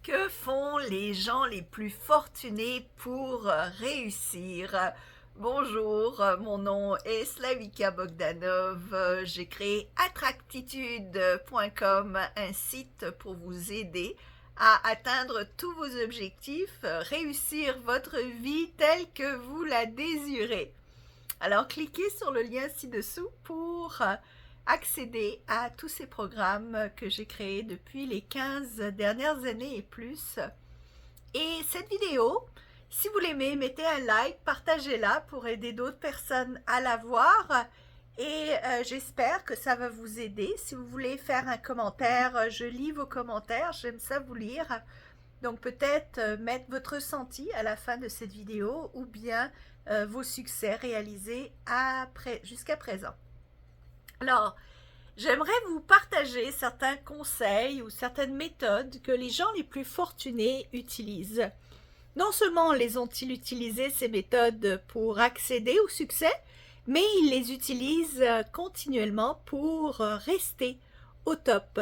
Que font les gens les plus fortunés pour réussir? Bonjour, mon nom est Slavika Bogdanov. J'ai créé attractitude.com, un site pour vous aider à atteindre tous vos objectifs, réussir votre vie telle que vous la désirez. Alors, cliquez sur le lien ci-dessous pour accéder à tous ces programmes que j'ai créés depuis les 15 dernières années et plus. Et cette vidéo, si vous l'aimez, mettez un like, partagez-la pour aider d'autres personnes à la voir. Et j'espère que ça va vous aider. Si vous voulez faire un commentaire, je lis vos commentaires, j'aime ça vous lire. Donc peut-être mettre votre ressenti à la fin de cette vidéo ou bien vos succès réalisés jusqu'à présent. Alors, j'aimerais vous partager certains conseils ou certaines méthodes que les gens les plus fortunés utilisent. Non seulement les ont-ils utilisé ces méthodes pour accéder au succès, mais ils les utilisent continuellement pour rester au top.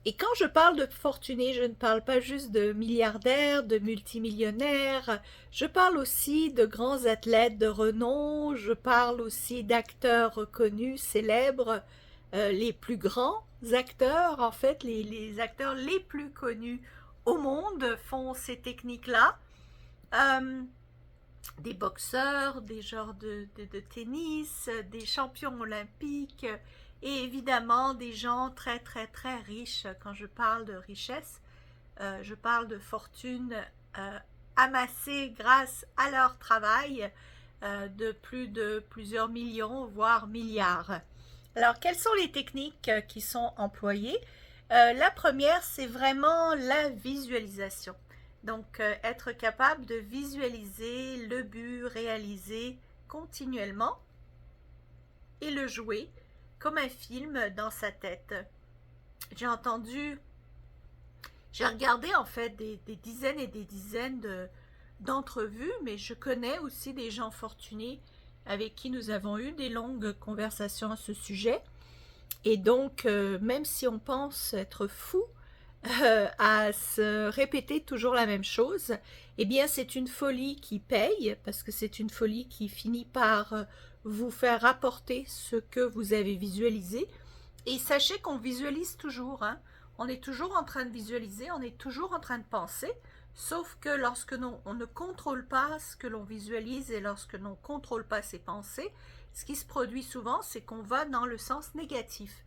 Et quand je parle de fortunés, je ne parle pas juste de milliardaires, de multimillionnaires, je parle aussi de grands athlètes de renom, je parle aussi d'acteurs reconnus, célèbres, les plus grands acteurs, en fait, les acteurs les plus connus au monde font ces techniques-là. Des boxeurs, des joueurs de tennis, des champions olympiques et évidemment des gens très très très riches. Quand je parle de richesse, je parle de fortune amassée grâce à leur travail de plusieurs millions, voire milliards. Alors, quelles sont les techniques qui sont employées? La première, c'est vraiment la visualisation. Donc, être capable de visualiser le but réalisé continuellement et le jouer comme un film dans sa tête. J'ai regardé en fait des dizaines et des dizaines d'entrevues, mais je connais aussi des gens fortunés avec qui nous avons eu des longues conversations à ce sujet. Et donc, même si on pense être fou à se répéter toujours la même chose, eh bien c'est une folie qui paye, parce que c'est une folie qui finit par vous faire rapporter ce que vous avez visualisé. Et sachez qu'on visualise toujours, hein? On est toujours en train de visualiser, on est toujours en train de penser, sauf que lorsque on ne contrôle pas ce que l'on visualise et lorsque l'on ne contrôle pas ses pensées, ce qui se produit souvent, c'est qu'on va dans le sens négatif.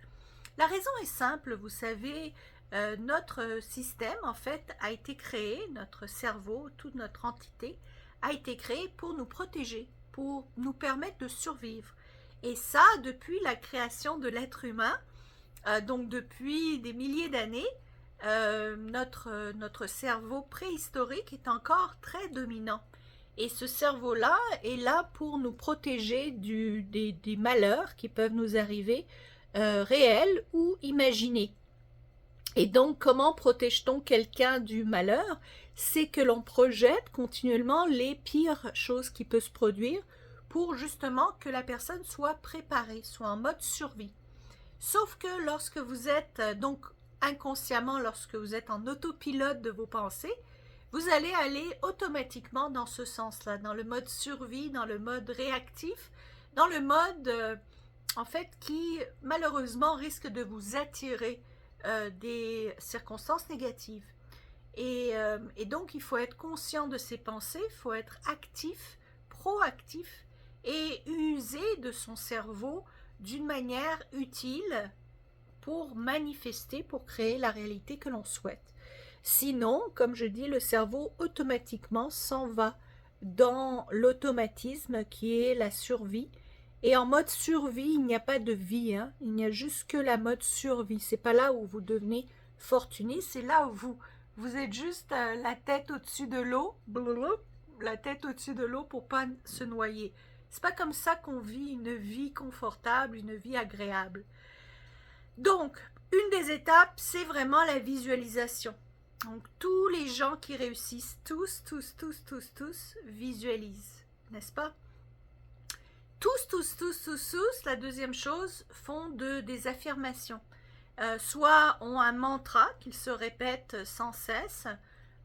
La raison est simple, vous savez, notre système, en fait, a été créé, notre cerveau, toute notre entité, a été créé pour nous protéger, pour nous permettre de survivre. Et ça, depuis la création de l'être humain, donc depuis des milliers d'années, notre cerveau préhistorique est encore très dominant. Et ce cerveau-là est là pour nous protéger des malheurs qui peuvent nous arriver, réels ou imaginés. Et donc, comment protège-t-on quelqu'un du malheur? C'est que l'on projette continuellement les pires choses qui peuvent se produire pour justement que la personne soit préparée, soit en mode survie. Sauf que lorsque vous êtes, donc inconsciemment, lorsque vous êtes en autopilote de vos pensées, vous allez aller automatiquement dans ce sens-là, dans le mode survie, dans le mode réactif, dans le mode, en fait, qui malheureusement risque de vous attirer des circonstances négatives. Et donc, il faut être conscient de ses pensées, il faut être actif, proactif et user de son cerveau d'une manière utile pour manifester, pour créer la réalité que l'on souhaite. Sinon, comme je dis, le cerveau automatiquement s'en va dans l'automatisme qui est la survie. Et en mode survie, il n'y a pas de vie, hein. Il n'y a juste que la mode survie. C'est pas là où vous devenez fortuné, c'est là où vous êtes juste la tête au-dessus de l'eau, la tête au-dessus de l'eau pour pas se noyer. C'est pas comme ça qu'on vit une vie confortable, une vie agréable. Donc, une des étapes, c'est vraiment la visualisation. Donc, tous les gens qui réussissent, tous, visualisent, n'est-ce pas? Tous, la deuxième chose, font des affirmations. Soit ont un mantra qu'ils se répètent sans cesse,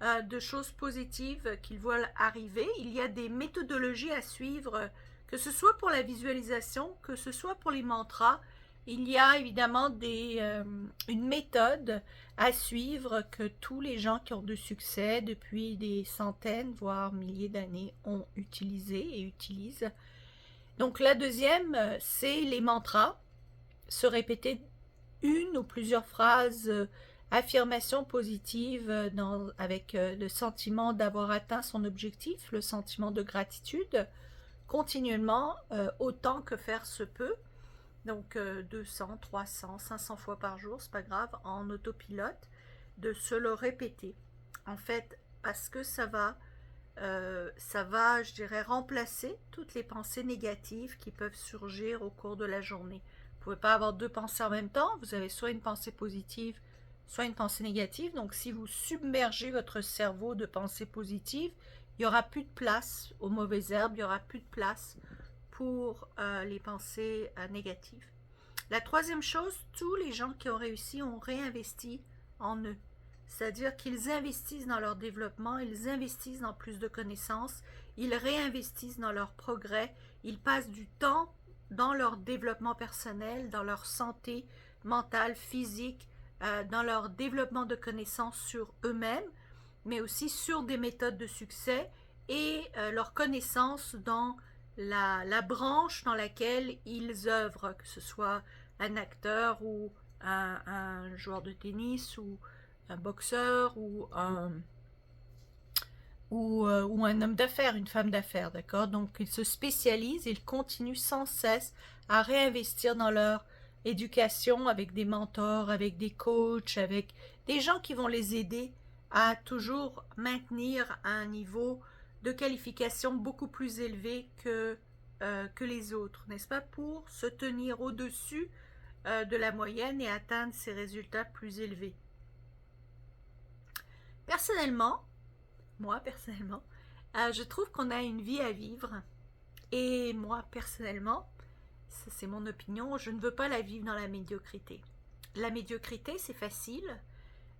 de choses positives qu'ils veulent arriver. Il y a des méthodologies à suivre, que ce soit pour la visualisation, que ce soit pour les mantras. Il y a évidemment une méthode à suivre que tous les gens qui ont du succès depuis des centaines, voire milliers d'années ont utilisé et utilisent. Donc la deuxième, c'est les mantras. Se répéter une ou plusieurs phrases, affirmations positives avec le sentiment d'avoir atteint son objectif, le sentiment de gratitude, continuellement, autant que faire se peut. Donc 200, 300, 500 fois par jour, c'est pas grave, en autopilote, de se le répéter. En fait, parce que ça va, je dirais, remplacer toutes les pensées négatives qui peuvent surgir au cours de la journée. Vous ne pouvez pas avoir deux pensées en même temps, vous avez soit une pensée positive, soit une pensée négative. Donc si vous submergez votre cerveau de pensées positives, il n'y aura plus de place aux mauvaises herbes, il n'y aura plus de place pour les pensées négatives. La troisième chose, tous les gens qui ont réussi ont réinvesti en eux. C'est-à-dire qu'ils investissent dans leur développement, ils investissent dans plus de connaissances, ils réinvestissent dans leur progrès, ils passent du temps dans leur développement personnel, dans leur santé mentale, physique, dans leur développement de connaissances sur eux-mêmes, mais aussi sur des méthodes de succès et leur connaissance dans la branche dans laquelle ils œuvrent, que ce soit un acteur ou un joueur de tennis ou un boxeur ou un homme d'affaires, une femme d'affaires, d'accord? Donc ils se spécialisent, ils continuent sans cesse à réinvestir dans leur éducation avec des mentors, avec des coachs, avec des gens qui vont les aider à toujours maintenir un niveau de qualification beaucoup plus élevé que les autres, n'est-ce pas? Pour se tenir au-dessus de la moyenne et atteindre ces résultats plus élevés. Personnellement, moi personnellement, je trouve qu'on a une vie à vivre et moi personnellement, ça c'est mon opinion, je ne veux pas la vivre dans la médiocrité. La médiocrité c'est facile,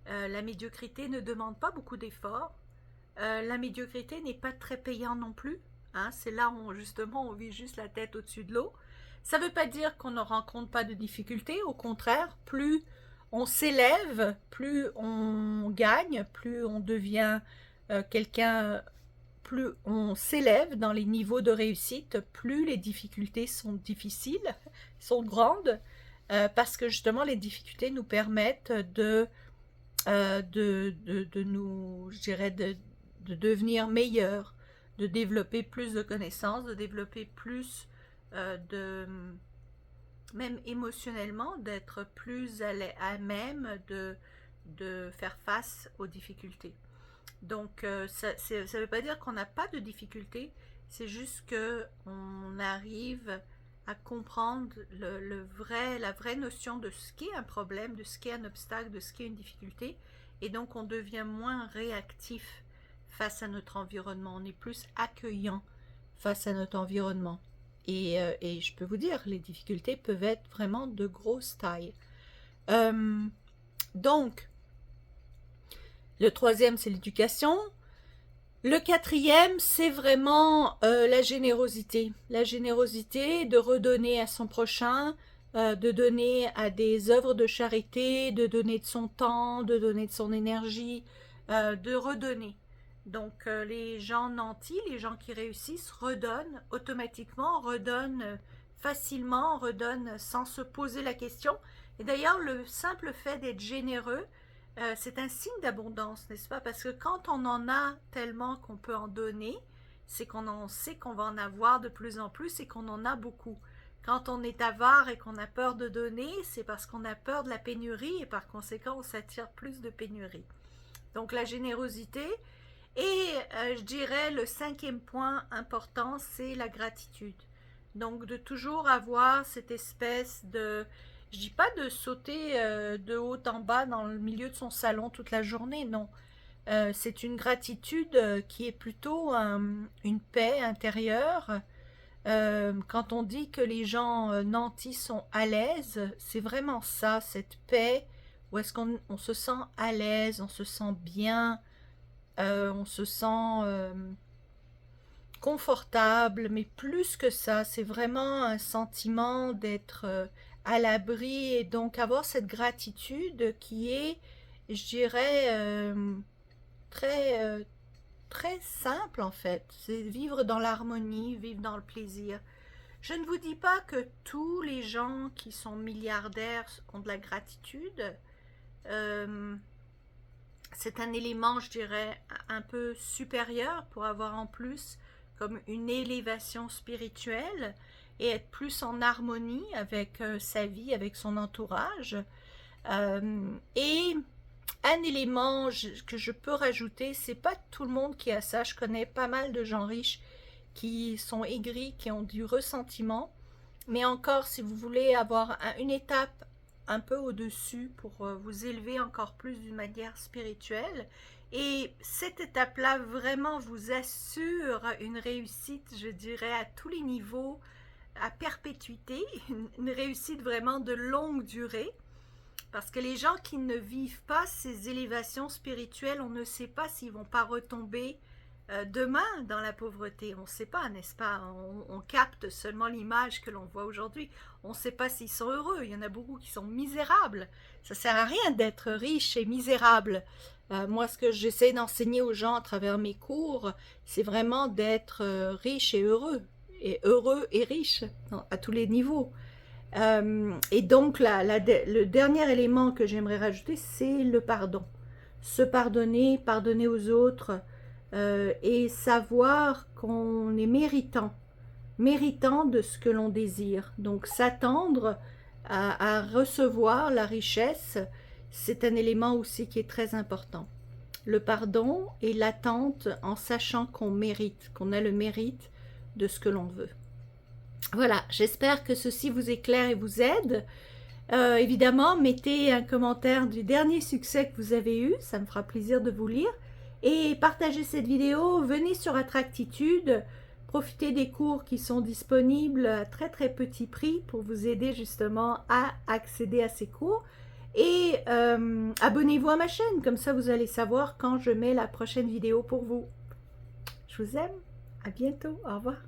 la médiocrité ne demande pas beaucoup d'efforts, la médiocrité n'est pas très payante non plus, hein, c'est là où justement on vit juste la tête au-dessus de l'eau. Ça ne veut pas dire qu'on ne rencontre pas de difficultés, au contraire, plus on s'élève, plus on gagne, plus on devient quelqu'un, plus on s'élève dans les niveaux de réussite, plus les difficultés sont difficiles, sont grandes, parce que justement les difficultés nous permettent de nous, je dirais, de devenir meilleurs, de développer plus de connaissances, de développer plus même émotionnellement, d'être plus à même de faire face aux difficultés. Donc, ça ne veut pas dire qu'on n'a pas de difficultés, c'est juste qu'on arrive à comprendre la vraie notion de ce qu'est un problème, de ce qu'est un obstacle, de ce qu'est une difficulté, et donc on devient moins réactif face à notre environnement, on est plus accueillant face à notre environnement. Et je peux vous dire, les difficultés peuvent être vraiment de grosse taille. Donc, le troisième, c'est l'éducation. Le quatrième, c'est vraiment la générosité. La générosité de redonner à son prochain, de donner à des œuvres de charité, de donner de son temps, de donner de son énergie, de redonner. Donc les gens nantis, les gens qui réussissent, redonnent automatiquement, redonnent facilement, redonnent sans se poser la question. Et d'ailleurs, le simple fait d'être généreux, c'est un signe d'abondance, n'est-ce pas? Parce que quand on en a tellement qu'on peut en donner, c'est qu'on en sait qu'on va en avoir de plus en plus et qu'on en a beaucoup. Quand on est avare et qu'on a peur de donner, c'est parce qu'on a peur de la pénurie et par conséquent, on s'attire plus de pénurie. Donc la générosité. Et je dirais le cinquième point important, c'est la gratitude. Donc de toujours avoir cette espèce de... Je dis pas de sauter de haut en bas dans le milieu de son salon toute la journée, non. C'est une gratitude qui est plutôt une paix intérieure. Quand on dit que les gens nantis sont à l'aise, c'est vraiment ça, cette paix, où est-ce qu'on se sent à l'aise, on se sent bien, on se sent confortable, mais plus que ça, c'est vraiment un sentiment d'être à l'abri et donc avoir cette gratitude qui est, je dirais, très, très simple en fait. C'est vivre dans l'harmonie, vivre dans le plaisir. Je ne vous dis pas que tous les gens qui sont milliardaires ont de la gratitude. Euh, c'est un élément, je dirais, un peu supérieur pour avoir en plus comme une élévation spirituelle et être plus en harmonie avec sa vie, avec son entourage. Et un élément que je peux rajouter, c'est pas tout le monde qui a ça. Je connais pas mal de gens riches qui sont aigris, qui ont du ressentiment. Mais encore, si vous voulez avoir une étape un peu au-dessus pour vous élever encore plus d'une manière spirituelle, et cette étape-là vraiment vous assure une réussite, je dirais, à tous les niveaux, à perpétuité, une réussite vraiment de longue durée. Parce que les gens qui ne vivent pas ces élévations spirituelles, on ne sait pas s'ils vont pas retomber demain dans la pauvreté. On ne sait pas, n'est-ce pas? On capte seulement l'image que l'on voit aujourd'hui. On ne sait pas s'ils sont heureux. Il y en a beaucoup qui sont misérables. Ça ne sert à rien d'être riche et misérable. Moi, ce que j'essaie d'enseigner aux gens à travers mes cours, c'est vraiment d'être riche et heureux et riche à tous les niveaux. Et donc, le dernier élément que j'aimerais rajouter, c'est le pardon. Se pardonner, pardonner aux autres, et savoir qu'on est méritant de ce que l'on désire. Donc, s'attendre à recevoir la richesse, c'est un élément aussi qui est très important. Le pardon et l'attente en sachant qu'on mérite, qu'on a le mérite de ce que l'on veut. Voilà, j'espère que ceci vous éclaire et vous aide. Évidemment, mettez un commentaire du dernier succès que vous avez eu, ça me fera plaisir de vous lire. Et partagez cette vidéo, venez sur Attractitude, profitez des cours qui sont disponibles à très très petit prix pour vous aider justement à accéder à ces cours. Et abonnez-vous à ma chaîne, comme ça vous allez savoir quand je mets la prochaine vidéo pour vous. Je vous aime, à bientôt, au revoir.